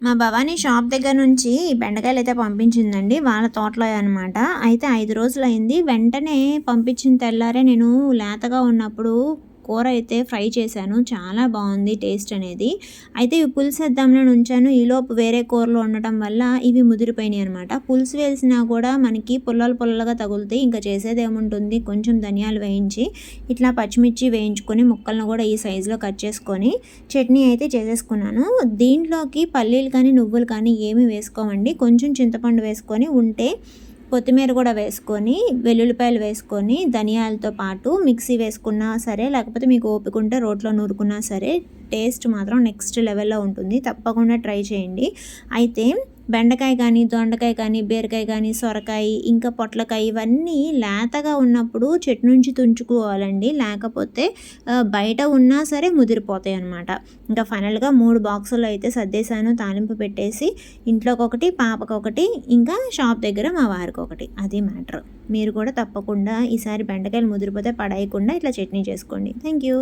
మా భవానీ షాప్ దగ్గర నుంచి బెండకాయలు అయితే పంపించిందండి. వాళ్ళ తోటలో అనమాట. అయితే 5 రోజులయింది. వెంటనే పంపించిన తెల్లారే నేను లేతగా ఉన్నప్పుడు కూర అయితే ఫ్రై చేశాను. చాలా బాగుంది టేస్ట్ అనేది. అయితే ఇవి పులుసేద్దామని ఉంచాను. ఈలోపు వేరే కూరలు ఉండటం వల్ల ఇవి ముదిరిపోయినాయి అనమాట. పులుసు వేసినా కూడా మనకి పుల్లలు పుల్లలుగా తగులుతాయి. ఇంకా చేసేదేముంటుంది, కొంచెం ధనియాలు వేయించి ఇట్లా పచ్చిమిర్చి వేయించుకొని ముక్కలను కూడా ఈ సైజులో కట్ చేసుకొని చట్నీ అయితే చేసేసుకున్నాను. దీంట్లోకి పల్లీలు కానీ నువ్వులు కానీ ఏమి వేసుకోమండి. కొంచెం చింతపండు వేసుకొని ఉంటే కొత్తిమీర కూడా వేసుకొని వెల్లుల్లిపాయలు వేసుకొని ధనియాలతో పాటు మిక్సీ వేసుకున్నా సరే, లేకపోతే మీకు ఓపిక ఉంటే రోట్లో నూరుకున్నా సరే, టేస్ట్ మాత్రం నెక్స్ట్ లెవెల్లో ఉంటుంది. తప్పకుండా ట్రై చేయండి. అయితే బెండకాయ కానీ, దొండకాయ కానీ, బీరకాయ కానీ, సొరకాయ, ఇంకా పొట్లకాయ ఇవన్నీ లేతగా ఉన్నప్పుడు చెట్టు నుంచి తుంచుకోవాలండి. లేకపోతే బయట ఉన్నా సరే ముదిరిపోతాయి అనమాట. ఇంకా ఫైనల్గా 3 బాక్సులు అయితే సర్దేశాను. తాలింపు పెట్టేసి ఇంట్లోకొకటి, పాపకొకటి, ఇంకా షాప్ దగ్గర మా వారికి ఒకటి. అది మ్యాటర్. మీరు కూడా తప్పకుండా ఈసారి బెండకాయలు ముదిరిపోతే పడేయకుండా ఇట్లా చట్నీ చేసుకోండి. Thank you.